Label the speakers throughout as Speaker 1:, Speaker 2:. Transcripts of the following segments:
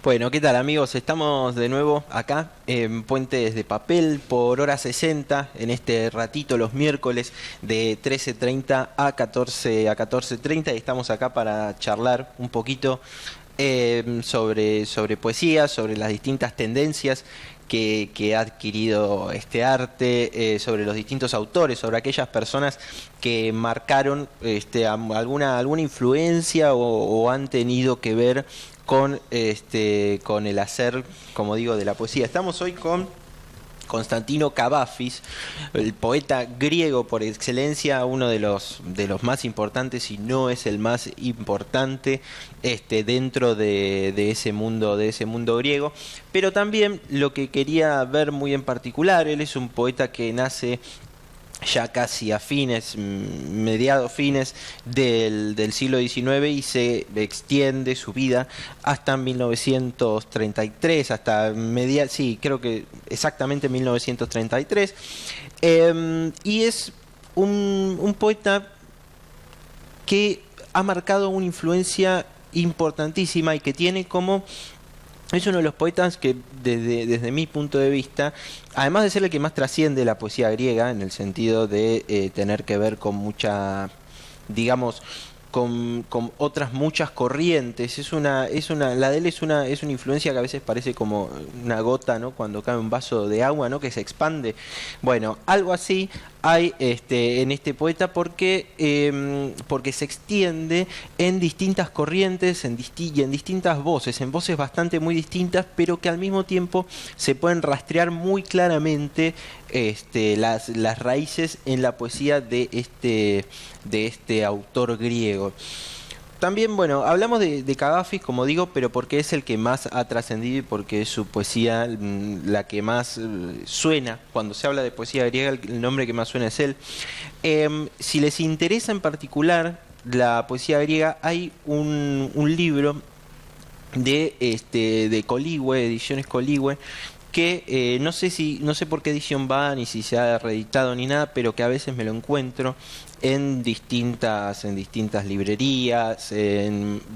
Speaker 1: Bueno, ¿qué tal amigos? Estamos de nuevo acá en Puentes de Papel por hora 60, en este ratito los miércoles de 13:30 a 14:30 y estamos acá para charlar un poquito sobre poesía, sobre las distintas tendencias que ha adquirido este arte, sobre los distintos autores, sobre aquellas personas que marcaron alguna influencia o han tenido que ver con el hacer, como digo, de la poesía. Estamos hoy con Constantino Cavafis, el poeta griego por excelencia, uno de los más importantes, si no es el más importante, dentro de ese mundo griego. Pero también lo que quería ver muy en particular, él es un poeta que nace ya casi a mediados fines del siglo XIX y se extiende su vida hasta 1933, sí, creo que exactamente 1933. Y es un poeta que ha marcado una influencia importantísima y que tiene como... Es uno de los poetas que, desde mi punto de vista, además de ser el que más trasciende la poesía griega, en el sentido de tener que ver con mucha, digamos, con otras muchas corrientes, la de él es una influencia que a veces parece como una gota, ¿no? Cuando cae un vaso de agua, ¿no? Que se expande. Bueno, algo así hay en este poeta porque se extiende en distintas corrientes y en distintas voces, en voces bastante muy distintas, pero que al mismo tiempo se pueden rastrear muy claramente las raíces en la poesía de este autor griego. También, bueno, hablamos de Cavafis, como digo, pero porque es el que más ha trascendido y porque es su poesía la que más suena. Cuando se habla de poesía griega, el nombre que más suena es él. Si les interesa en particular la poesía griega, hay un libro de Coligüe, Ediciones Coligüe, que no sé por qué edición va, ni si se ha reeditado ni nada, pero que a veces me lo encuentro en distintas librerías,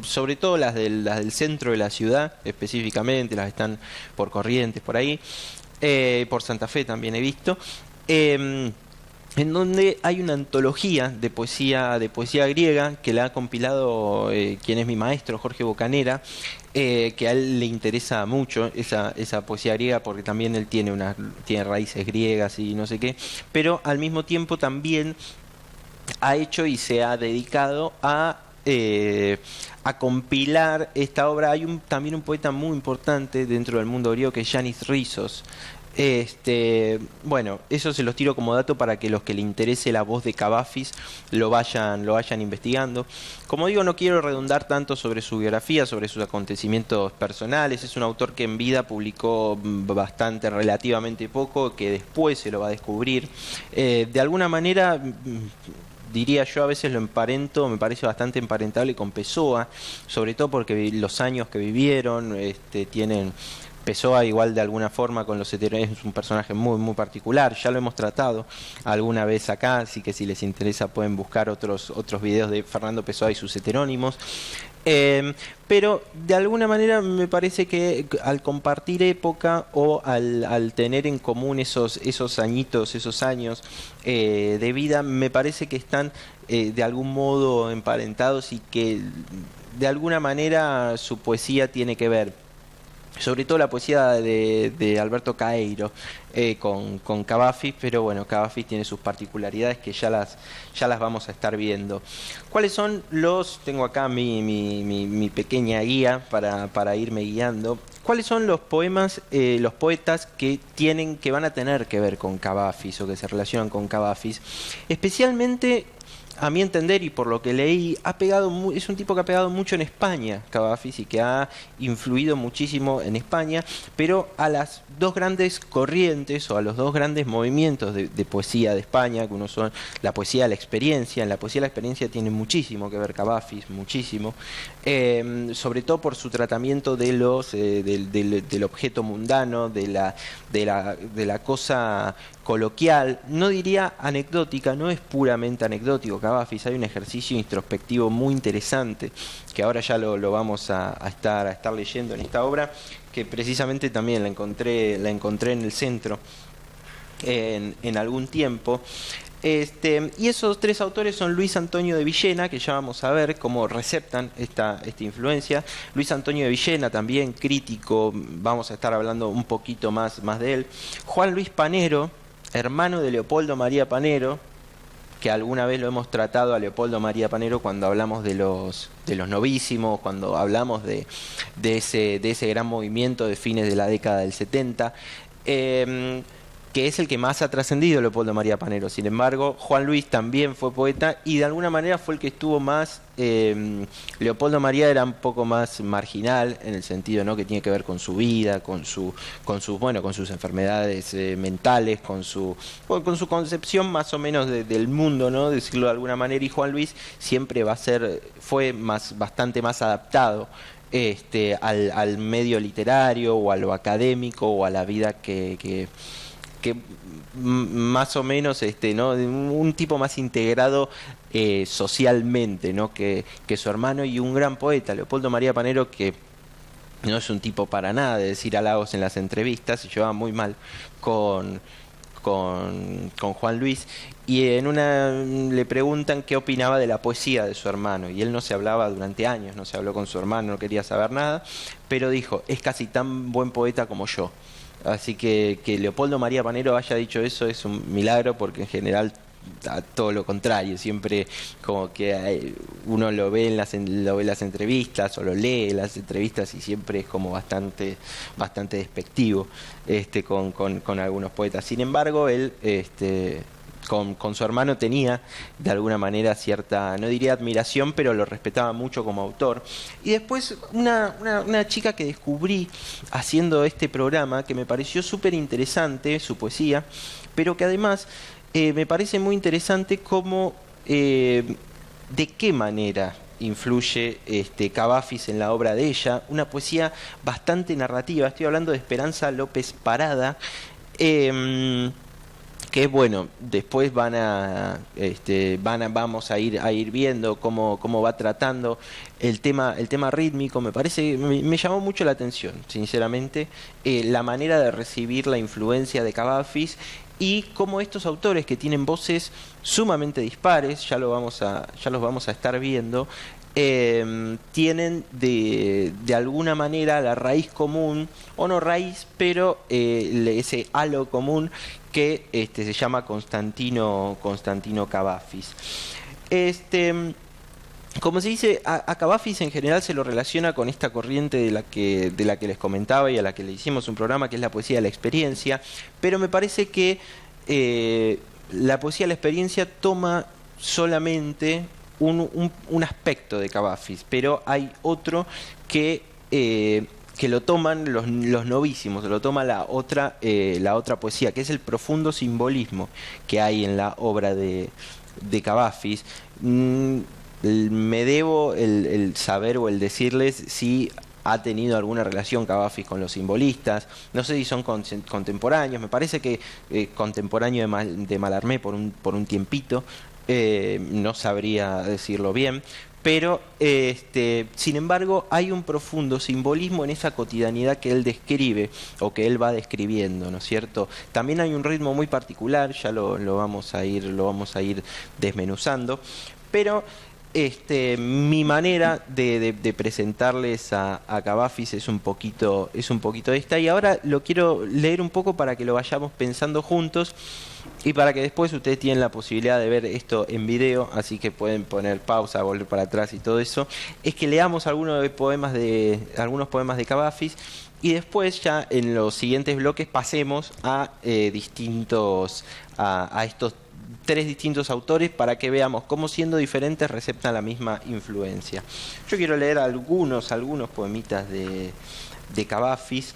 Speaker 1: sobre todo las del centro de la ciudad, específicamente, las que están por Corrientes, por ahí, por Santa Fe también he visto. En donde hay una antología de poesía griega que la ha compilado quien es mi maestro, Jorge Bocanera, que a él le interesa mucho esa poesía griega porque también él tiene raíces griegas y no sé qué, pero al mismo tiempo también ha hecho y se ha dedicado a compilar esta obra. Hay también un poeta muy importante dentro del mundo griego que es Yanis Rizos. Bueno, eso se los tiro como dato para que los que le interese la voz de Cavafis lo vayan investigando. Como digo, no quiero redundar tanto sobre su biografía, sobre sus acontecimientos personales. Es un autor que en vida publicó bastante, relativamente poco, que después se lo va a descubrir. De alguna manera, diría yo, a veces lo emparento, me parece bastante emparentable con Pessoa, sobre todo porque los años que vivieron tienen... Pessoa igual de alguna forma con los heterónimos es un personaje muy muy particular, ya lo hemos tratado alguna vez acá, así que si les interesa pueden buscar otros videos de Fernando Pessoa y sus heterónimos. Pero de alguna manera me parece que al compartir época o al tener en común esos añitos, esos años de vida, me parece que están de algún modo emparentados y que de alguna manera su poesía tiene que ver, sobre todo la poesía de Alberto Caeiro, con Cavafis, pero bueno, Cavafis tiene sus particularidades que ya las vamos a estar viendo. ¿Cuáles son tengo acá mi pequeña guía para irme guiando? ¿Cuáles son los poetas que van a tener que ver con Cavafis o que se relacionan con Cavafis? Especialmente, a mi entender y por lo que leí, es un tipo que ha pegado mucho en España, Cavafis, y que ha influido muchísimo en España, pero a las dos grandes corrientes o a los dos grandes movimientos de poesía de España, que uno son la poesía de la experiencia. En la poesía de la experiencia tiene muchísimo que ver Cavafis, muchísimo, sobre todo por su tratamiento del objeto mundano, de la cosa coloquial, no diría anecdótica, no es puramente anecdótico Cavafis, hay un ejercicio introspectivo muy interesante, que ahora ya lo vamos a estar leyendo en esta obra, que precisamente también la encontré en el centro en algún tiempo. Y esos tres autores son Luis Antonio de Villena, que ya vamos a ver cómo receptan esta influencia. Luis Antonio de Villena, también crítico, vamos a estar hablando un poquito más de él. Juan Luis Panero, hermano de Leopoldo María Panero, que alguna vez lo hemos tratado a Leopoldo María Panero cuando hablamos de los novísimos, cuando hablamos de ese gran movimiento de fines de la década del 70. Que es el que más ha trascendido Leopoldo María Panero. Sin embargo, Juan Luis también fue poeta y de alguna manera fue el que estuvo más... Leopoldo María era un poco más marginal en el sentido, ¿no?, que tiene que ver con su vida, con sus enfermedades mentales, con su concepción más o menos del mundo, ¿no?, decirlo de alguna manera. Y Juan Luis siempre fue bastante más adaptado al medio literario o a lo académico o a la vida que más o menos ¿no?, un tipo más integrado socialmente, ¿no?, que su hermano, y un gran poeta, Leopoldo María Panero, que no es un tipo para nada de decir halagos en las entrevistas, se llevaba muy mal con Juan Luis, y en una le preguntan qué opinaba de la poesía de su hermano, y él no se hablaba durante años, no se habló con su hermano, no quería saber nada, pero dijo: es casi tan buen poeta como yo. Así que Leopoldo María Panero haya dicho eso es un milagro, porque en general a todo lo contrario, siempre como que uno lo ve en las entrevistas o lo lee en las entrevistas y siempre es como bastante despectivo con algunos poetas. Sin embargo, él con su hermano tenía de alguna manera cierta, no diría admiración, pero lo respetaba mucho como autor. Y después una chica que descubrí haciendo este programa, que me pareció súper interesante su poesía, pero que además me parece muy interesante cómo, de qué manera influye Cavafis en la obra de ella, una poesía bastante narrativa. Estoy hablando de Esperanza López Parada, que bueno, después vamos a ir viendo cómo va tratando el tema rítmico. Me llamó mucho la atención, sinceramente, la manera de recibir la influencia de Cavafis, y cómo estos autores, que tienen voces sumamente dispares, ya los vamos a estar viendo, tienen de alguna manera la raíz común, o no raíz, pero ese halo común que se llama Constantino Cavafis. Como se dice, a Cavafis en general se lo relaciona con esta corriente de la que les comentaba y a la que le hicimos un programa, que es la poesía de la experiencia, pero me parece que la poesía de la experiencia toma solamente un aspecto de Cavafis, pero hay otro que lo toman los novísimos, lo toma la otra poesía, que es el profundo simbolismo que hay en la obra de Cavafis. Me debo el saber o el decirles si ha tenido alguna relación Cavafis con los simbolistas. No sé si son contemporáneos, me parece que contemporáneo de Mallarmé por un tiempito, no sabría decirlo bien, pero sin embargo hay un profundo simbolismo en esa cotidianidad que él describe o que él va describiendo, ¿no es cierto? También hay un ritmo muy particular, ya lo vamos a ir desmenuzando, pero mi manera de presentarles a Cavafis es un poquito esta, y ahora lo quiero leer un poco para que lo vayamos pensando juntos y para que después ustedes tienen la posibilidad de ver esto en video, así que pueden poner pausa, volver para atrás y todo eso. Es que leamos algunos poemas de Cavafis, y después ya en los siguientes bloques pasemos a estos tres distintos autores, para que veamos cómo, siendo diferentes, receptan la misma influencia. Yo quiero leer algunos poemitas de Cavafis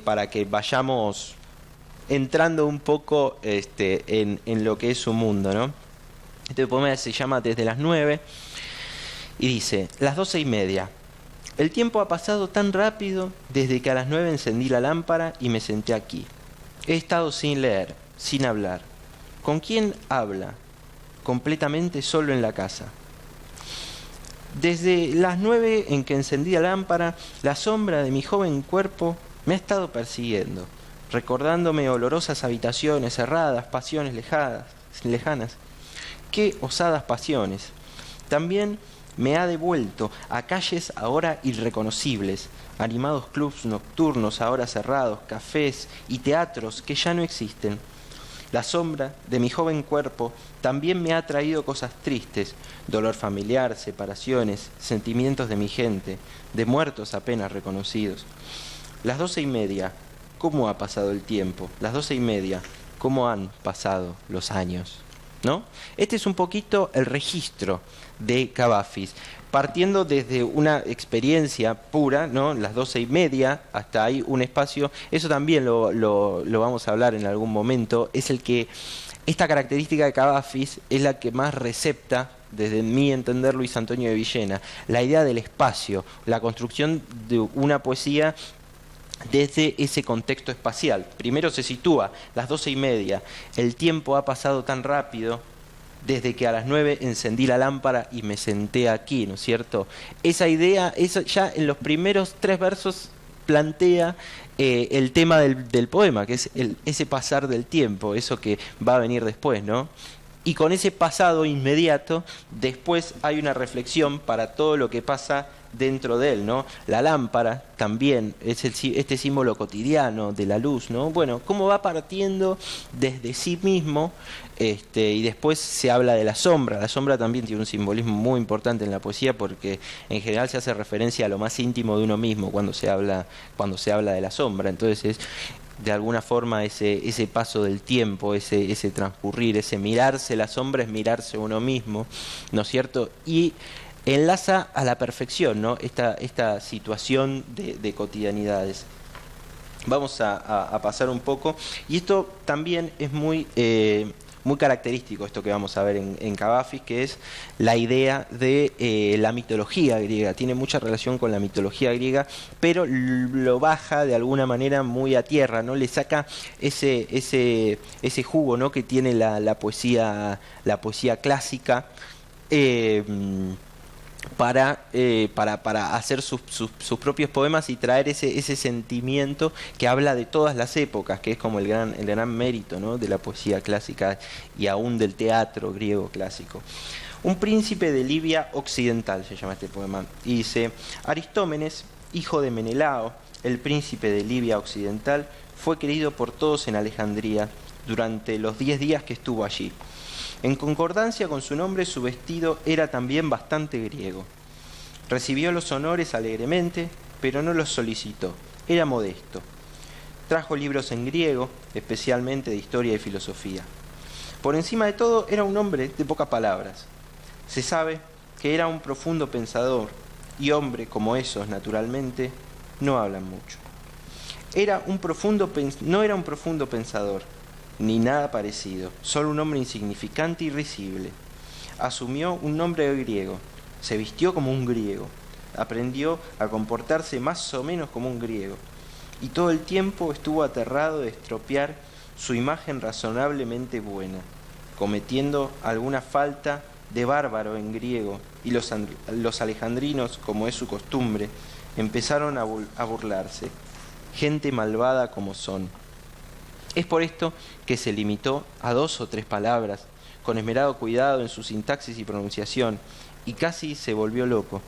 Speaker 1: para que vayamos entrando un poco en lo que es su mundo, ¿no? Este poema se llama Desde las 9 y dice: las 12:30. El tiempo ha pasado tan rápido desde que a las 9 encendí la lámpara y me senté aquí. He estado sin leer. sin hablar. ¿Con quién habla? Completamente solo en la casa. Desde las 9 en que encendí la lámpara, la sombra de mi joven cuerpo me ha estado persiguiendo, recordándome olorosas habitaciones cerradas, pasiones lejanas. Qué osadas pasiones. También me ha devuelto a calles ahora irreconocibles, animados clubs nocturnos ahora cerrados, cafés y teatros que ya no existen. La sombra de mi joven cuerpo también me ha traído cosas tristes, dolor familiar, separaciones, sentimientos de mi gente, de muertos apenas reconocidos. Las 12:30, ¿cómo ha pasado el tiempo? Las 12:30, ¿cómo han pasado los años? ¿No? Este es un poquito el registro de Cavafis, partiendo desde una experiencia pura, ¿no? Las 12:30, hasta ahí un espacio, eso también lo vamos a hablar en algún momento, es el que, esta característica de Cavafis es la que más recepta, desde mi entender, Luis Antonio de Villena, la idea del espacio, la construcción de una poesía desde ese contexto espacial. Primero se sitúa las 12:30, el tiempo ha pasado tan rápido desde que a las 9 encendí la lámpara y me senté aquí, ¿no es cierto? Esa idea, eso ya en los primeros 3 versos plantea el tema del poema, que es ese pasar del tiempo, eso que va a venir después, ¿no? Y con ese pasado inmediato, después hay una reflexión para todo lo que pasa dentro de él, ¿no? La lámpara también es este símbolo cotidiano de la luz, ¿no? Bueno, cómo va partiendo desde sí mismo, y después se habla de la sombra. La sombra también tiene un simbolismo muy importante en la poesía porque en general se hace referencia a lo más íntimo de uno mismo cuando se habla de la sombra. Entonces es de alguna forma ese paso del tiempo, ese transcurrir, ese mirarse la sombra es mirarse uno mismo, ¿no es cierto? Y enlaza a la perfección, ¿no? Esta situación de cotidianidades. Vamos a pasar un poco, y esto también es muy característico, esto que vamos a ver en Cavafis, que es la idea de la mitología griega. Tiene mucha relación con la mitología griega, pero lo baja de alguna manera muy a tierra, ¿no? Le saca ese jugo, ¿no? Que tiene la poesía clásica. Para hacer sus propios poemas y traer ese sentimiento que habla de todas las épocas, que es como el gran mérito, ¿no? De la poesía clásica y aún del teatro griego clásico. Un príncipe de Libia occidental se llama este poema, y dice: Aristómenes, hijo de Menelao, el príncipe de Libia occidental, fue querido por todos en Alejandría durante los 10 días que estuvo allí. En concordancia con su nombre, su vestido era también bastante griego. Recibió los honores alegremente, pero no los solicitó. Era modesto. Trajo libros en griego, especialmente de historia y filosofía. Por encima de todo, era un hombre de pocas palabras. Se sabe que era un profundo pensador, y hombre como esos, naturalmente, no hablan mucho. No era un profundo pensador, ni nada parecido, solo un hombre insignificante y risible. Asumió un nombre griego, se vistió como un griego, aprendió a comportarse más o menos como un griego, y todo el tiempo estuvo aterrado de estropear su imagen razonablemente buena, cometiendo alguna falta de bárbaro en griego, y los alejandrinos, como es su costumbre, empezaron a burlarse, gente malvada como son. Es por esto que se limitó a 2 o 3 palabras, con esmerado cuidado en su sintaxis y pronunciación, y casi se volvió loco,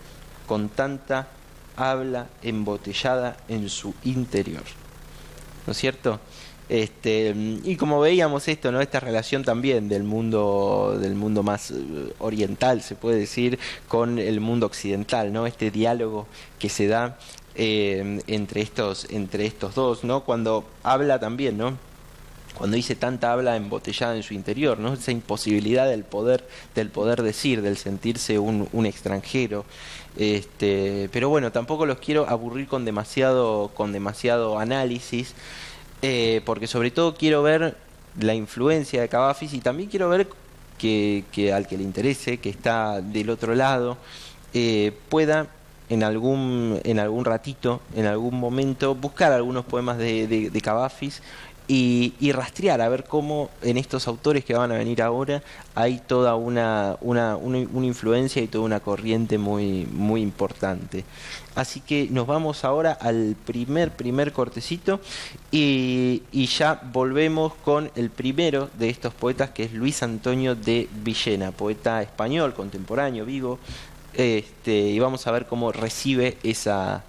Speaker 1: con tanta habla embotellada en su interior. ¿No es cierto? Y como veíamos esto, ¿no? Esta relación también del mundo más oriental, se puede decir, con el mundo occidental, ¿no? Este diálogo que se da entre estos dos, ¿no? Cuando habla también, ¿no? Cuando dice tanta habla embotellada en su interior, ¿no? Esa imposibilidad del poder decir, del sentirse un extranjero. Pero bueno, tampoco los quiero aburrir con demasiado análisis, porque sobre todo quiero ver la influencia de Cavafis, y también quiero ver que al que le interese, que está del otro lado, pueda en algún ratito, en algún momento, buscar algunos poemas de Cavafis, y rastrear a ver cómo en estos autores que van a venir ahora hay toda una influencia y toda una corriente muy importante. Así que nos vamos ahora al primer cortecito y ya volvemos con el primero de estos poetas, que es Luis Antonio de Villena, poeta español contemporáneo, vivo, y vamos a ver cómo recibe esa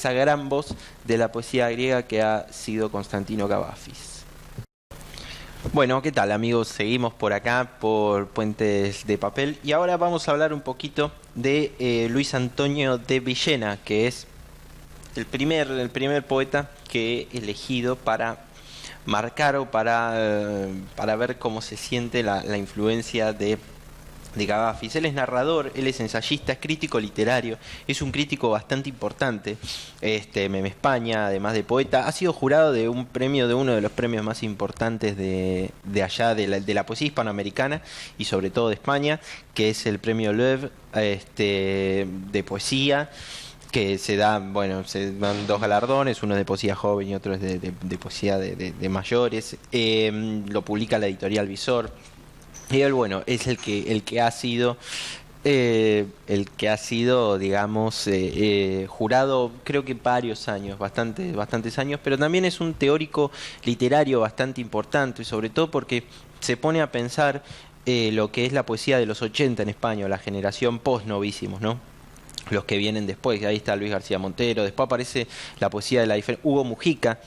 Speaker 1: gran voz de la poesía griega que ha sido Constantino Cavafis. Bueno, ¿qué tal, amigos? Seguimos por acá, por Puentes de Papel, y ahora vamos a hablar un poquito de Luis Antonio de Villena, que es el primer poeta que he elegido para marcar o para ver cómo se siente la influencia de Cavafis. Él es narrador, él es ensayista, es crítico literario, es un crítico bastante importante, Meme España, además de poeta, ha sido jurado de un premio, de uno de los premios más importantes de allá, de la poesía hispanoamericana y sobre todo de España, que es el premio Loewe, de poesía, que se dan dos galardones, uno es de poesía joven y otro es de poesía de mayores, lo publica la editorial Visor. Y él, bueno, es el que ha sido, digamos, jurado, creo que varios años, bastantes años, pero también es un teórico literario bastante importante, y sobre todo porque se pone a pensar lo que es la poesía de los 80 en España, la generación post-novísimos, ¿no? Los que vienen después, ahí está Luis García Montero, después aparece la poesía de la diferencia, Hugo Mujica,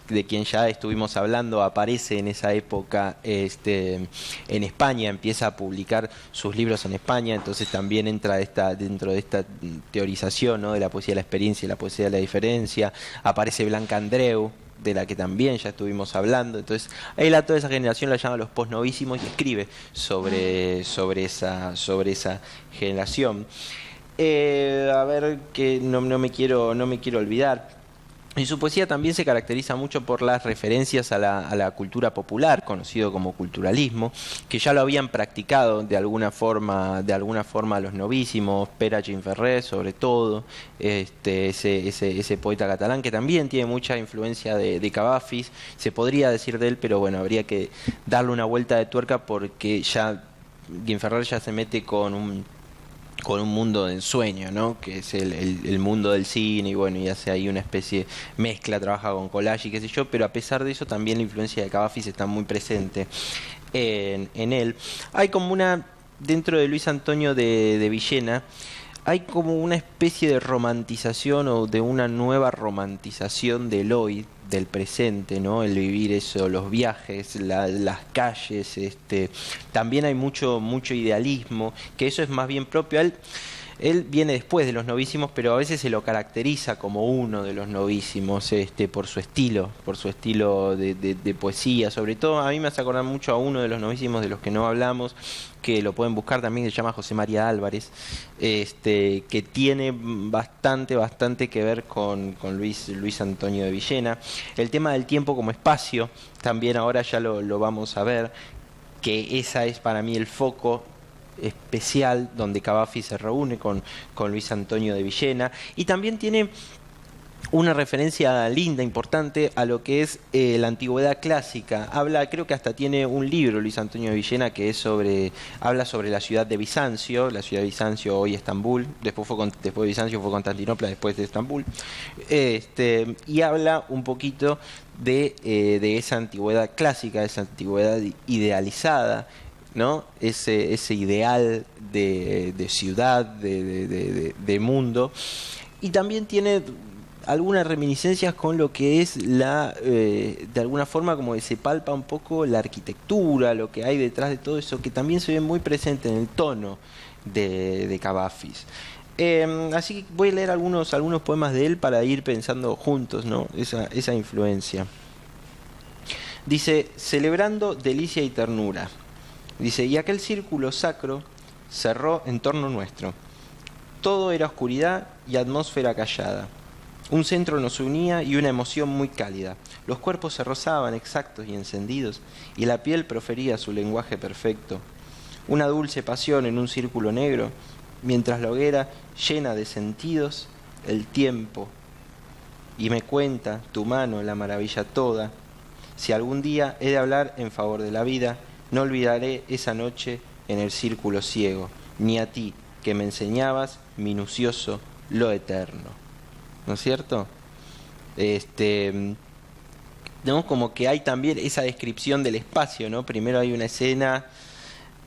Speaker 1: de quien ya estuvimos hablando, aparece en esa época en España, empieza a publicar sus libros en España, entonces también entra dentro de esta teorización, ¿no?, de la poesía de la experiencia y la poesía de la diferencia. Aparece Blanca Andreu, de la que también ya estuvimos hablando. Entonces él a toda esa generación la llama los posnovísimos y escribe sobre esa generación. A ver, que no me quiero olvidar. Y su poesía también se caracteriza mucho por las referencias a la cultura popular, conocido como culturalismo, que ya lo habían practicado de alguna forma los novísimos, Pere Gimferrer sobre todo, ese poeta catalán que también tiene mucha influencia de Cavafis, se podría decir de él, pero bueno, habría que darle una vuelta de tuerca porque ya Gimferrer ya se mete con un mundo de ensueño, ¿no?, que es el mundo del cine, y bueno, y hace ahí una especie de mezcla, trabaja con collage y qué sé yo, pero a pesar de eso también la influencia de Cavafis está muy presente en él. Hay como dentro de Luis Antonio de Villena, hay como una especie de romantización o de una nueva romantización del hoy, del presente, ¿no? El vivir eso, los viajes, las calles, también hay mucho idealismo, que eso es más bien propio a él. Él viene después de los novísimos, pero a veces se lo caracteriza como uno de los novísimos, por su estilo de poesía. Sobre todo, a mí me hace acordar mucho a uno de los novísimos de los que no hablamos, que lo pueden buscar también, se llama José María Álvarez, que tiene bastante que ver con Luis Antonio de Villena. El tema del tiempo como espacio, también ahora ya lo vamos a ver, que esa es para mí el foco especial donde Cavafis se reúne con Luis Antonio de Villena, y también tiene una referencia linda, importante a lo que es la antigüedad clásica. Creo que hasta tiene un libro Luis Antonio de Villena que habla sobre la ciudad de Bizancio, hoy Estambul, después de Bizancio fue Constantinopla, después de Estambul, y habla un poquito de esa antigüedad clásica, de esa antigüedad idealizada, ¿no? Ese ideal de ciudad, de mundo, y también tiene algunas reminiscencias con lo que es de alguna forma como que se palpa un poco la arquitectura, lo que hay detrás de todo eso, que también se ve muy presente en el tono de Cavafis. Así que voy a leer algunos poemas de él para ir pensando juntos, ¿no?, esa influencia. Dice: celebrando delicia y ternura. Dice: y aquel círculo sacro cerró en torno nuestro. Todo era oscuridad y atmósfera callada. Un centro nos unía y una emoción muy cálida. Los cuerpos se rozaban exactos y encendidos, y la piel profería su lenguaje perfecto. Una dulce pasión en un círculo negro, mientras la hoguera, llena de sentidos, el tiempo y me cuenta tu mano la maravilla toda. Si algún día he de hablar en favor de la vida, no olvidaré esa noche en el círculo ciego, ni a ti, que me enseñabas minucioso lo eterno. ¿No es cierto? ¿No? Como que hay también esa descripción del espacio, ¿no? Primero hay una escena,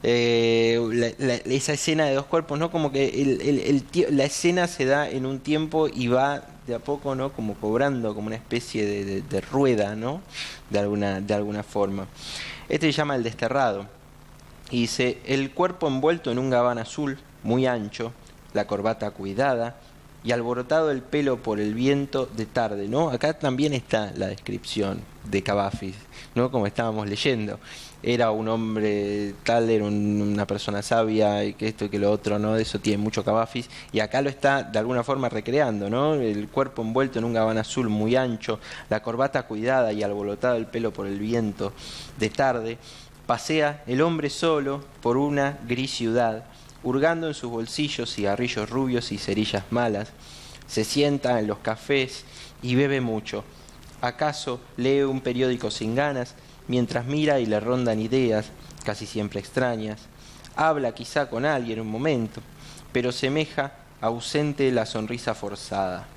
Speaker 1: esa escena de dos cuerpos, ¿no? Como que la escena se da en un tiempo y va de a poco, ¿no? Como cobrando como una especie de rueda, ¿no? De alguna forma. Este se llama El Desterrado. Y dice, el cuerpo envuelto en un gabán azul, muy ancho, la corbata cuidada, y alborotado el pelo por el viento de tarde, ¿no? Acá también está la descripción de Cavafis, ¿no? Como estábamos leyendo. Era un hombre tal, era una persona sabia, y que esto y que lo otro, ¿no? De eso tiene mucho Cavafis. Y acá lo está de alguna forma recreando, ¿no? El cuerpo envuelto en un gabán azul muy ancho, la corbata cuidada y alborotado el pelo por el viento de tarde. Pasea el hombre solo por una gris ciudad, hurgando en sus bolsillos cigarrillos rubios y cerillas malas. Se sienta en los cafés y bebe mucho. ¿Acaso lee un periódico sin ganas, mientras mira y le rondan ideas, casi siempre extrañas? Habla quizá con alguien un momento, pero semeja ausente la sonrisa forzada.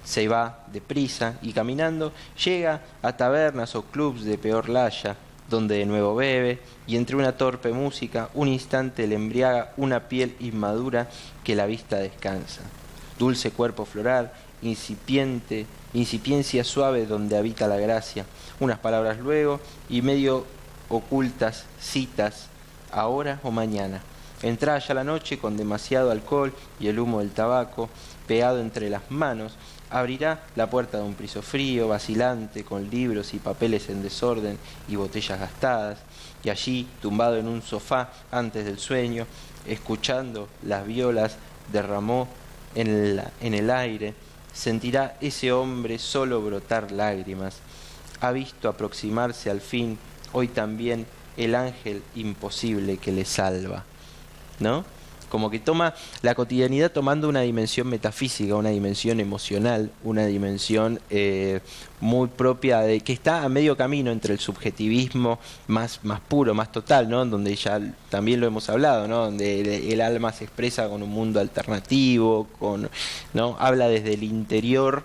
Speaker 1: Se va deprisa y caminando llega a tabernas o clubs de peor laya, donde de nuevo bebe, y entre una torpe música, un instante le embriaga una piel inmadura que la vista descansa. Dulce cuerpo floral, incipiencia suave donde habita la gracia. Unas palabras luego, y medio ocultas citas, ahora o mañana. Entra ya la noche con demasiado alcohol y el humo del tabaco, pegado entre las manos, abrirá la puerta de un piso frío, vacilante, con libros y papeles en desorden y botellas gastadas, y allí, tumbado en un sofá antes del sueño, escuchando las violas, derramó en el aire, sentirá ese hombre solo brotar lágrimas. Ha visto aproximarse al fin, hoy también, el ángel imposible que le salva, ¿no? Como que toma la cotidianidad tomando una dimensión metafísica, una dimensión emocional, una dimensión muy propia, de que está a medio camino entre el subjetivismo más puro, más total, ¿no? Donde ya también lo hemos hablado, ¿no? Donde el alma se expresa con un mundo alternativo, ¿no? Habla desde el interior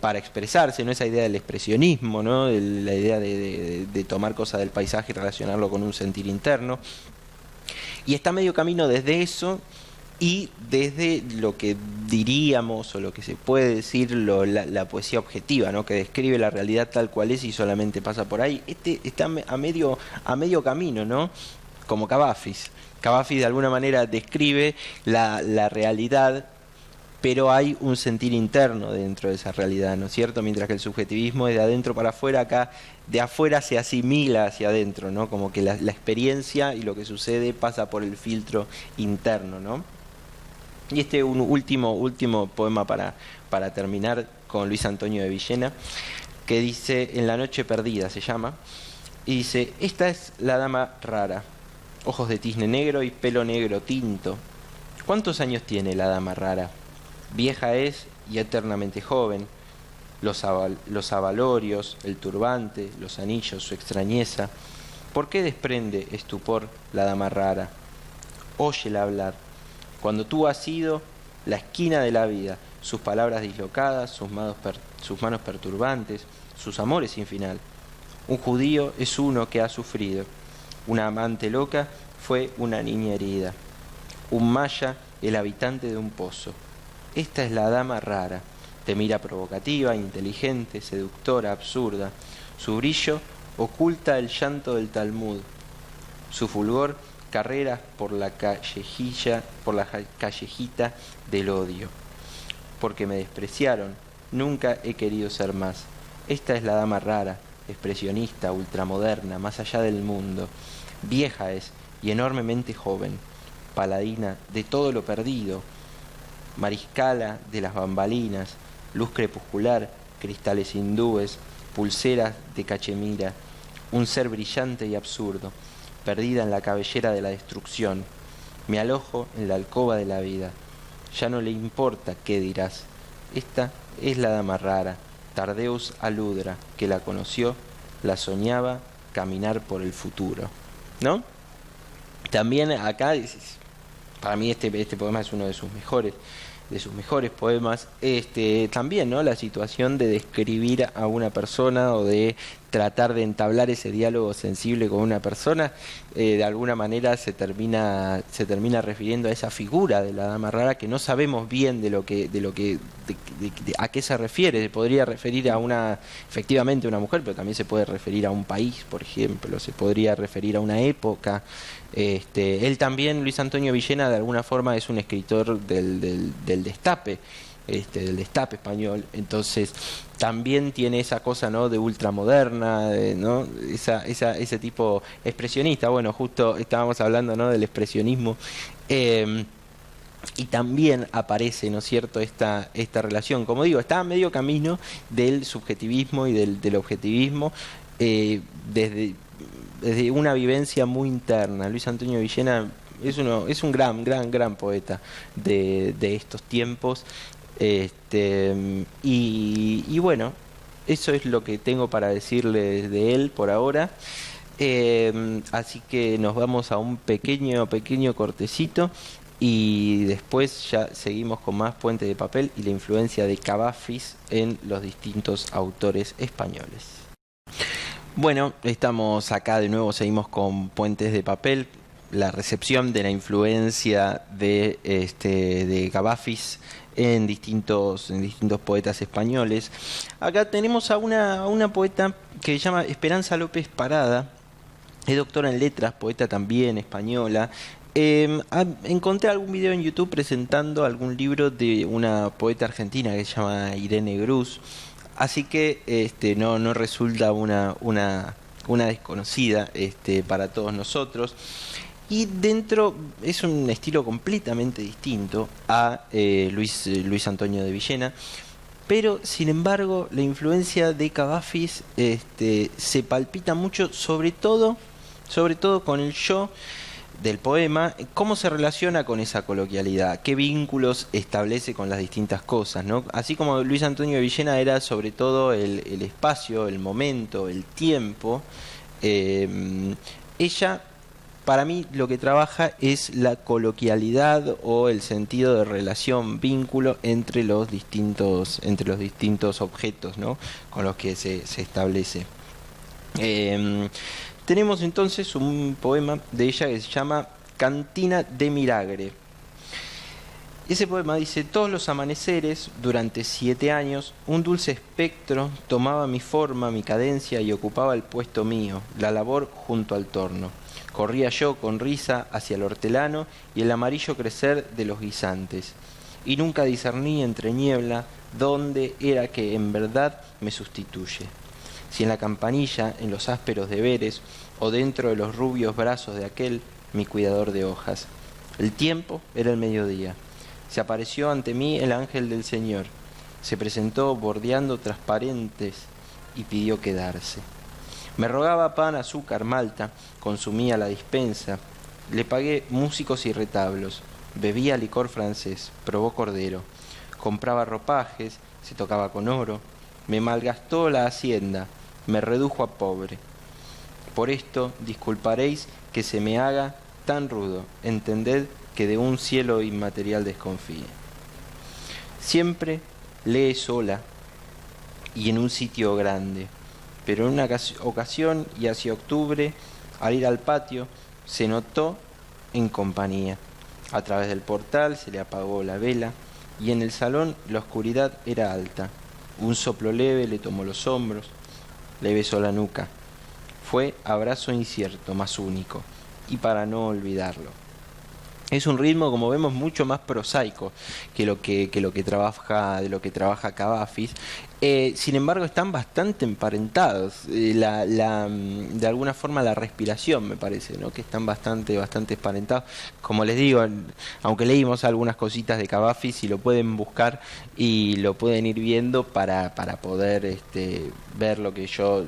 Speaker 1: para expresarse, ¿no? Esa idea del expresionismo, ¿no? La idea de tomar cosas del paisaje y relacionarlo con un sentir interno. Y está medio camino desde eso y desde lo que diríamos o lo que se puede decir la poesía objetiva, ¿no? Que describe la realidad tal cual es y solamente pasa por ahí. Está a medio camino, ¿no? Como Cavafis. Cavafis de alguna manera describe la realidad, pero hay un sentir interno dentro de esa realidad, ¿no es cierto? Mientras que el subjetivismo es de adentro para afuera, acá de afuera se asimila hacia adentro, ¿no? Como que la experiencia y lo que sucede pasa por el filtro interno, ¿no? Y un último poema para terminar con Luis Antonio de Villena, que dice, En la noche perdida se llama, y dice, esta es la dama rara, ojos de tizne negro y pelo negro tinto. ¿Cuántos años tiene la dama rara? Vieja es y eternamente joven. Los abalorios, el turbante, los anillos, su extrañeza. ¿Por qué desprende estupor la dama rara? Óyela hablar. Cuando tú has sido la esquina de la vida, sus palabras dislocadas, sus manos perturbantes, sus amores sin final. Un judío es uno que ha sufrido. Una amante loca fue una niña herida. Un maya, el habitante de un pozo. Esta es la dama rara. Te mira provocativa, inteligente, seductora, absurda. Su brillo oculta el llanto del Talmud. Su fulgor, carreras por la callejita del odio. Porque me despreciaron, nunca he querido ser más. Esta es la dama rara, expresionista, ultramoderna, más allá del mundo. Vieja es y enormemente joven, paladina de todo lo perdido, mariscala de las bambalinas, luz crepuscular, cristales hindúes, pulseras de cachemira, un ser brillante y absurdo, perdida en la cabellera de la destrucción. Me alojo en la alcoba de la vida. Ya no le importa qué dirás. Esta es la dama rara, Tardeus Aludra, que la conoció, la soñaba caminar por el futuro, ¿no? También acá, para mí este poema es uno de sus mejores poemas. También, ¿no? La situación de describir a una persona o de tratar de entablar ese diálogo sensible con una persona, de alguna manera se termina refiriendo a esa figura de la dama rara que no sabemos bien a qué se refiere. Se podría referir efectivamente a una mujer, pero también se puede referir a un país, por ejemplo, se podría referir a una época. Él también, Luis Antonio Villena, de alguna forma es un escritor del destape, del destape español. Entonces también tiene esa cosa, ¿no?, de ultramoderna, ¿no?, ese tipo expresionista. Bueno, justo estábamos hablando, ¿no?, del expresionismo. Y también aparece, ¿no es cierto?, esta relación. Como digo, está a medio camino del subjetivismo y del objetivismo, desde una vivencia muy interna. Luis Antonio Villena es un gran poeta de estos tiempos. Y bueno, eso es lo que tengo para decirles de él por ahora. Así que nos vamos a un pequeño cortecito y después ya seguimos con más Puente de Papel y la influencia de Cavafis en los distintos autores españoles. Bueno, estamos acá de nuevo, seguimos con Puentes de Papel, la recepción de la influencia de Cavafis en distintos poetas españoles. Acá tenemos a una poeta que se llama Esperanza López Parada, es doctora en letras, poeta también española. Encontré algún video en YouTube presentando algún libro de una poeta argentina que se llama Irene Gruz. Así que no resulta una desconocida para todos nosotros. Y dentro es un estilo completamente distinto a Luis Antonio de Villena. Pero, sin embargo, la influencia de Cavafis se palpita mucho, sobre todo con el yo del poema, cómo se relaciona con esa coloquialidad, qué vínculos establece con las distintas cosas, ¿no? Así como Luis Antonio de Villena era sobre todo el espacio, el momento, el tiempo, ella, para mí, lo que trabaja es la coloquialidad o el sentido de relación, vínculo entre los distintos objetos, ¿no?, con los que se establece. Tenemos entonces un poema de ella que se llama Cantina de Miragre. Ese poema dice: todos los amaneceres, durante 7 años, un dulce espectro tomaba mi forma, mi cadencia y ocupaba el puesto mío, la labor junto al torno. Corría yo con risa hacia el hortelano y el amarillo crecer de los guisantes. Y nunca discerní entre niebla dónde era que en verdad me sustituye. Si en la campanilla, en los ásperos deberes, o dentro de los rubios brazos de aquel, mi cuidador de hojas. El tiempo era el mediodía. Se apareció ante mí el ángel del Señor. Se presentó bordeando transparentes y pidió quedarse. Me rogaba pan, azúcar, malta, consumía la dispensa. Le pagué músicos y retablos. Bebía licor francés, probó cordero. Compraba ropajes, se tocaba con oro. Me malgastó la hacienda, me redujo a pobre. Por esto disculparéis que se me haga tan rudo, entended que de un cielo inmaterial desconfíe. Siempre lee sola y en un sitio grande, pero en una ocasión y hacia octubre, al ir al patio, se notó en compañía. A través del portal se le apagó la vela y en el salón la oscuridad era alta. Un soplo leve le tomó los hombros, le besó la nuca. Fue abrazo incierto, más único, y para no olvidarlo. Es un ritmo, como vemos, mucho más prosaico que lo que trabaja Cavafis. Sin embargo, están bastante emparentados. De alguna forma la respiración, me parece, ¿no? Que están bastante emparentados. Como les digo, aunque leímos algunas cositas de Cavafis, si lo pueden buscar y lo pueden ir viendo para poder ver lo que yo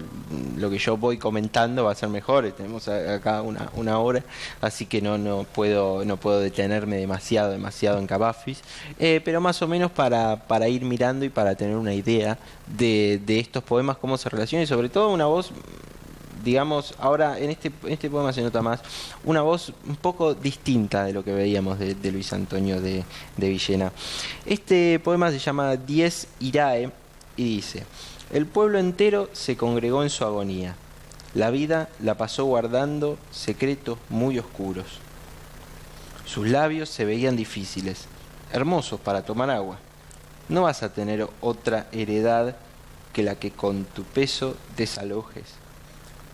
Speaker 1: voy comentando, va a ser mejor. Tenemos acá una hora, así que no puedo detenerme demasiado en Cavafis, pero más o menos para ir mirando y para tener una idea de estos poemas, cómo se relacionan, y sobre todo una voz, digamos, ahora en este poema se nota más una voz un poco distinta de lo que veíamos de Luis Antonio de Villena. Este poema se llama Dies Irae y dice: el pueblo entero se congregó en su agonía. La vida la pasó guardando secretos muy oscuros. Sus labios se veían difíciles, hermosos para tomar agua. No vas a tener otra heredad que la que con tu peso desalojes.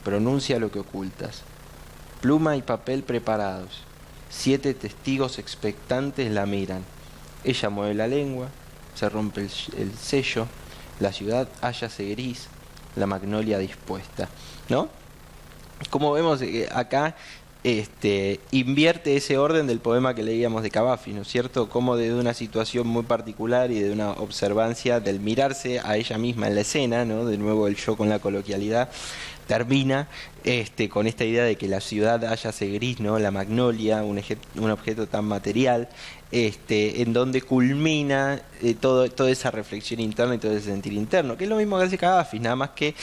Speaker 1: Pronuncia lo que ocultas. Pluma y papel preparados. 7 testigos expectantes la miran. Ella mueve la lengua, se rompe el sello, la ciudad hállase gris, la magnolia dispuesta. ¿No? Como vemos acá, invierte ese orden del poema que leíamos de Cavafis, ¿no es cierto? Como desde una situación muy particular y de una observancia del mirarse a ella misma en la escena, ¿no? De nuevo el yo con la coloquialidad, termina con esta idea de que la ciudad hállase gris, ¿no? La magnolia, un objeto tan material, en donde culmina toda esa reflexión interna y todo ese sentir interno, que es lo mismo que hace Cavafis, nada más que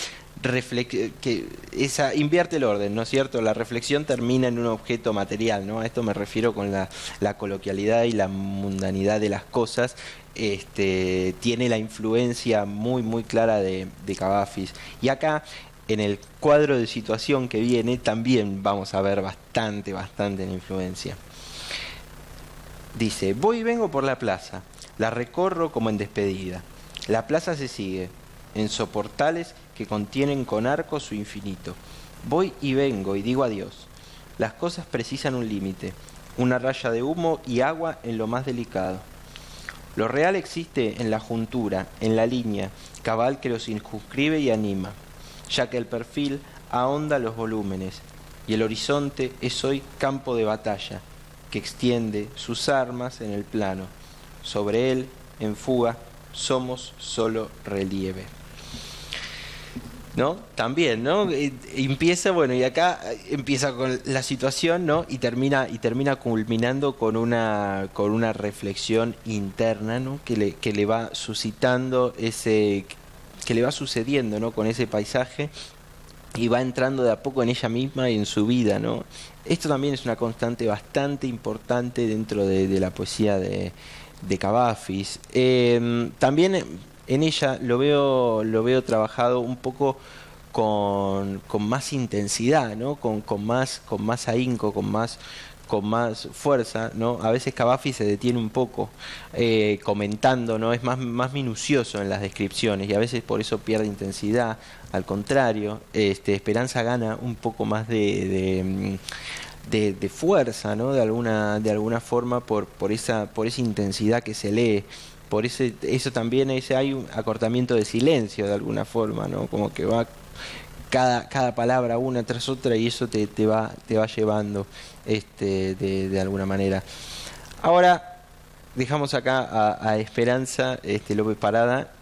Speaker 1: invierte el orden, ¿no es cierto? La reflexión termina en un objeto material, ¿no? A esto me refiero con la coloquialidad y la mundanidad de las cosas. Tiene la influencia muy clara de Cavafis. Y acá, en el cuadro de situación que viene, también vamos a ver bastante la influencia. Dice: voy y vengo por la plaza, la recorro como en despedida. La plaza se sigue, en soportales que contienen con arcos su infinito. Voy y vengo y digo adiós. Las cosas precisan un límite, una raya de humo y agua en lo más delicado. Lo real existe en la juntura, en la línea, cabal que los circunscribe y anima, ya que el perfil ahonda los volúmenes, y el horizonte es hoy campo de batalla, que extiende sus armas en el plano. Sobre él, en fuga, somos solo relieve. ¿No? También, ¿no? Empieza, bueno, y acá empieza con la situación, ¿no? Y termina culminando con una reflexión interna, ¿no? Que le va suscitando que le va sucediendo, ¿no? Con ese paisaje, y va entrando de a poco en ella misma y en su vida, ¿no? Esto también es una constante bastante importante dentro de la poesía de Cavafis. También en ella lo veo trabajado un poco con más intensidad, ¿no? Con más ahínco, con más fuerza, ¿no? A veces Cavafis se detiene un poco comentando, ¿no? Es más minucioso en las descripciones y a veces por eso pierde intensidad. Al contrario, Esperanza gana un poco más de fuerza, ¿no? De alguna forma por esa intensidad que se lee. Eso también hay un acortamiento de silencio de alguna forma, ¿no? Como que va cada palabra una tras otra y eso te va llevando de alguna manera. Ahora dejamos acá a Esperanza López Parada.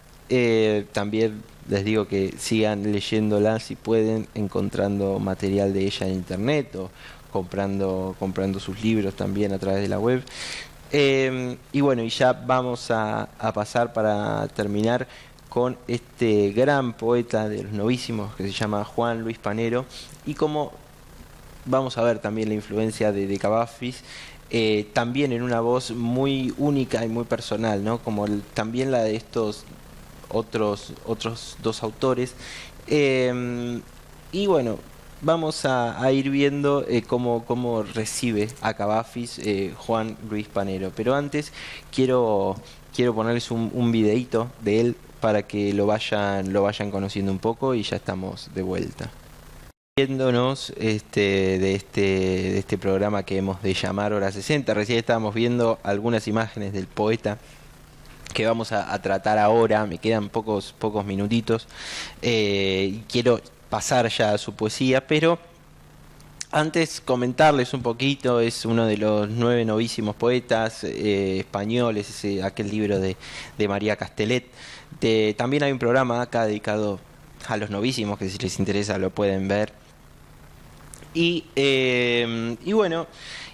Speaker 1: También les digo que sigan leyéndola si pueden, encontrando material de ella en internet o comprando sus libros también a través de la web. Y bueno, y ya vamos a pasar para terminar con este gran poeta de los novísimos que se llama Juan Luis Panero, y como vamos a ver también la influencia de Cavafis, también en una voz muy única y muy personal, ¿no? Como también la de estos otros dos autores. Y bueno, vamos a ir viendo cómo recibe a Cavafis Juan Luis Panero. Pero antes quiero ponerles un videíto de él para que lo vayan conociendo un poco, y ya estamos de vuelta. Viéndonos de este programa que hemos de llamar Hora 60. Recién estábamos viendo algunas imágenes del poeta que vamos a tratar ahora. Me quedan pocos minutitos. Quiero pasar ya a su poesía, pero antes comentarles un poquito. Es uno de los 9 novísimos poetas españoles, aquel libro de María Castellet. También hay un programa acá dedicado a los novísimos, que si les interesa lo pueden ver. Y bueno,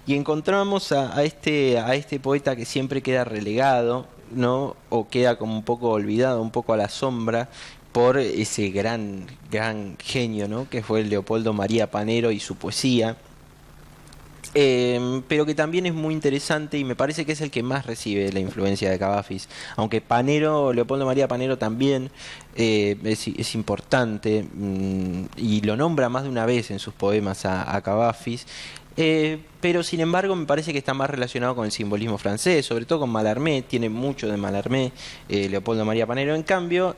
Speaker 1: y encontramos a este poeta que siempre queda relegado, ¿no? O queda como un poco olvidado, un poco a la sombra, por ese gran genio, ¿no? Que fue Leopoldo María Panero y su poesía. Pero que también es muy interesante y me parece que es el que más recibe la influencia de Cavafis. Aunque Leopoldo María Panero también es importante, y lo nombra más de una vez en sus poemas a Cavafis. Pero sin embargo me parece que está más relacionado con el simbolismo francés, sobre todo con Mallarmé. Tiene mucho de Mallarmé, Leopoldo María Panero. En cambio,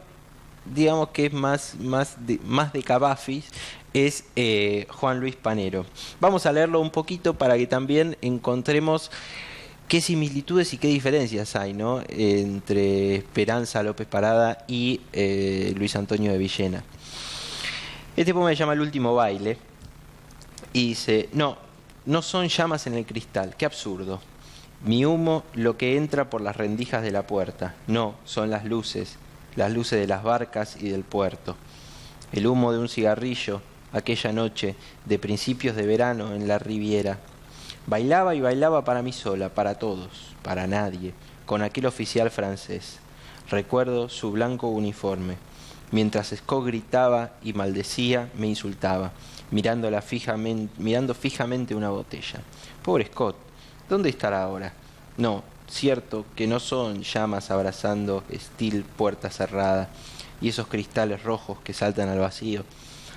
Speaker 1: digamos que es más de Cavafis, es Juan Luis Panero. Vamos a leerlo un poquito para que también encontremos qué similitudes y qué diferencias hay, ¿no? Entre Esperanza López Parada y Luis Antonio de Villena. Este poema se llama El último baile y dice: no son llamas en el cristal, qué absurdo. Mi humo lo que entra por las rendijas de la puerta. No, son las luces de las barcas y del puerto. El humo de un cigarrillo, aquella noche de principios de verano en la Riviera. Bailaba y bailaba para mí sola, para todos, para nadie, con aquel oficial francés. Recuerdo su blanco uniforme. Mientras Scott gritaba y maldecía, me insultaba, mirando fijamente una botella. Pobre Scott, ¿dónde estará ahora? No, cierto que no son llamas abrazando Steel puerta cerrada y esos cristales rojos que saltan al vacío.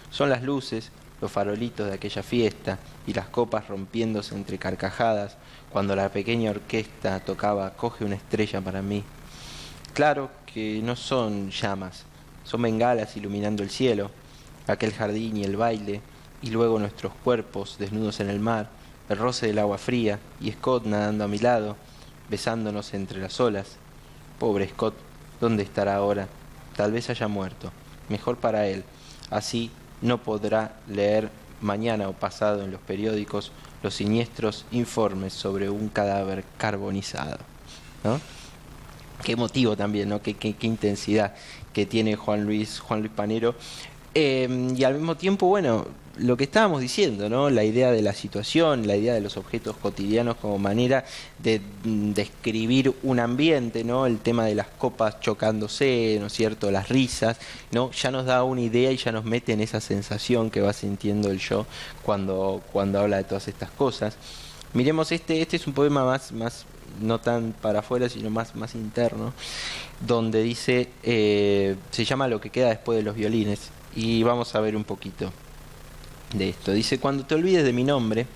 Speaker 1: Son las luces, los farolitos de aquella fiesta y las copas rompiéndose entre carcajadas cuando la pequeña orquesta tocaba Coge una estrella para mí. Claro que no son llamas, son bengalas iluminando el cielo, aquel jardín y el baile, y luego nuestros cuerpos desnudos en el mar, el roce del agua fría y Scott nadando a mi lado, besándonos entre las olas. Pobre Scott, ¿dónde estará ahora? Tal vez haya muerto. Mejor para él. Así no podrá leer mañana o pasado en los periódicos los siniestros informes sobre un cadáver carbonizado, ¿no? Qué motivo también, ¿no? Qué intensidad que tiene Juan Luis Panero. Y al mismo tiempo, bueno, lo que estábamos diciendo, ¿no? La idea de la situación, la idea de los objetos cotidianos como manera de describir un ambiente, ¿no? El tema de las copas chocándose, ¿no es cierto? Las risas, ¿no? Ya nos da una idea y ya nos mete en esa sensación que va sintiendo el yo cuando habla de todas estas cosas. Miremos este es un poema más no tan para afuera, sino más interno, donde dice, se llama Lo que queda después de los violines, y vamos a ver un poquito de esto. Dice: cuando te olvides de mi nombre,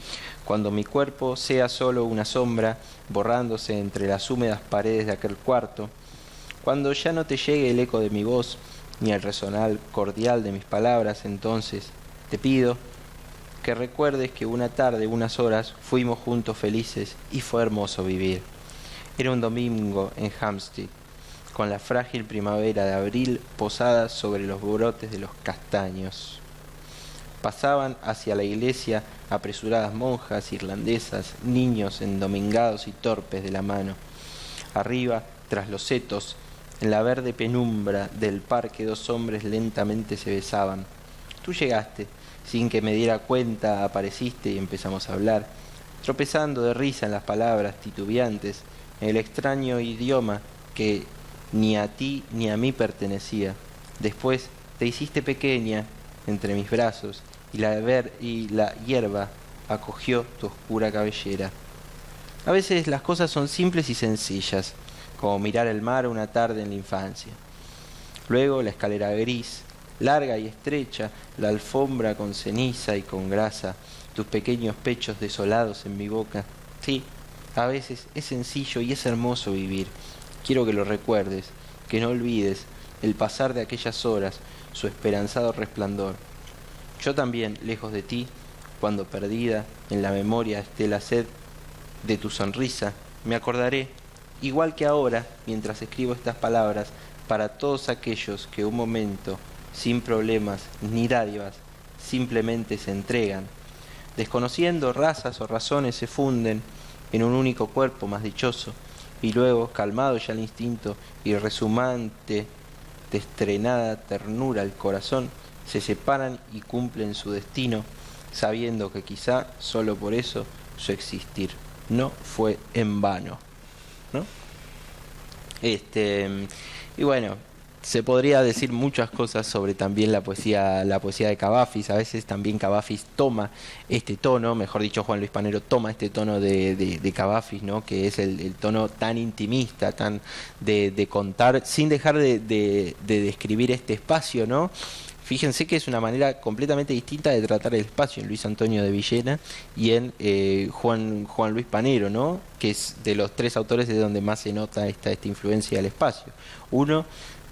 Speaker 1: cuando mi cuerpo sea solo una sombra borrándose entre las húmedas paredes de aquel cuarto, cuando ya no te llegue el eco de mi voz ni el resonar cordial de mis palabras, entonces te pido que recuerdes que una tarde, unas horas, fuimos juntos felices y fue hermoso vivir. Era un domingo en Hampstead, con la frágil primavera de abril posada sobre los brotes de los castaños. Pasaban hacia la iglesia apresuradas monjas irlandesas, niños endomingados y torpes de la mano. Arriba, tras los setos, en la verde penumbra del parque, dos hombres lentamente se besaban. Tú llegaste. Sin que me diera cuenta, apareciste y empezamos a hablar, tropezando de risa en las palabras titubeantes, en el extraño idioma que ni a ti ni a mí pertenecía. Después te hiciste pequeña entre mis brazos y la hierba acogió tu oscura cabellera. A veces las cosas son simples y sencillas, como mirar el mar una tarde en la infancia. Luego la escalera gris, larga y estrecha, la alfombra con ceniza y con grasa, tus pequeños pechos desolados en mi boca. Sí, a veces es sencillo y es hermoso vivir. Quiero que lo recuerdes, que no olvides el pasar de aquellas horas, su esperanzado resplandor. Yo también, lejos de ti, cuando perdida en la memoria esté la sed de tu sonrisa, me acordaré igual que ahora, mientras escribo estas palabras, para todos aquellos que un momento, sin problemas ni dádivas, simplemente se entregan, desconociendo razas o razones, se funden en un único cuerpo más dichoso, y luego, calmado ya el instinto y resumante de estrenada ternura al corazón, se separan y cumplen su destino, sabiendo que quizá solo por eso su existir no fue en vano, ¿no? Y bueno, se podría decir muchas cosas sobre también la poesía de Cavafis. A veces también Cavafis toma este tono, mejor dicho, Juan Luis Panero toma este tono de Cavafis, ¿no? Que es el tono tan intimista, tan de contar, sin dejar de describir este espacio, ¿no? Fíjense que es una manera completamente distinta de tratar el espacio en Luis Antonio de Villena y en Juan Luis Panero, ¿no? Que es de los tres autores de donde más se nota esta influencia del espacio. Uno,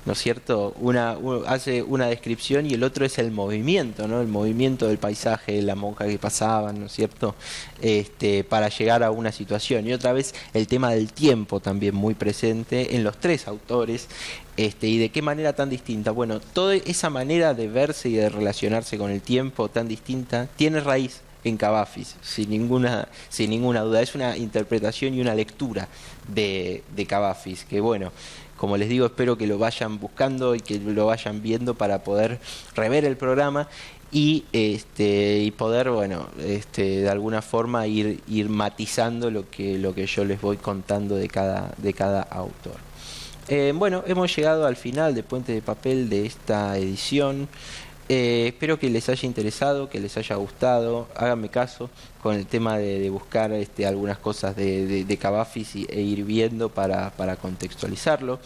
Speaker 1: ¿no es cierto? Uno hace una descripción y el otro es el movimiento, ¿no? El movimiento del paisaje, la monja que pasaban, ¿no es cierto? Para llegar a una situación. Y otra vez el tema del tiempo también muy presente en los tres autores. ¿Y de qué manera tan distinta? Bueno, toda esa manera de verse y de relacionarse con el tiempo tan distinta tiene raíz en Cavafis, sin ninguna duda. Es una interpretación y una lectura de Cavafis, que bueno, como les digo, espero que lo vayan buscando y que lo vayan viendo para poder rever el programa y poder, bueno, de alguna forma ir matizando lo que yo les voy contando de cada autor. Bueno, hemos llegado al final de Puente de Papel de esta edición. Espero que les haya interesado, que les haya gustado. Háganme caso con el tema de buscar algunas cosas de Cavafis e ir viendo para contextualizarlo.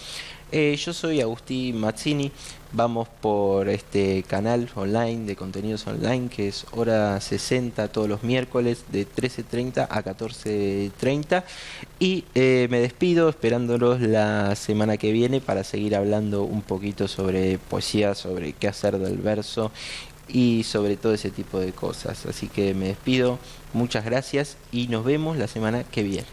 Speaker 1: Yo soy Agustín Mazzini. Vamos por este canal online de contenidos online que es hora 60 todos los miércoles de 13:30 a 14:30 y me despido esperándolos la semana que viene para seguir hablando un poquito sobre poesía, sobre qué hacer del verso y sobre todo ese tipo de cosas. Así que me despido, muchas gracias y nos vemos la semana que viene.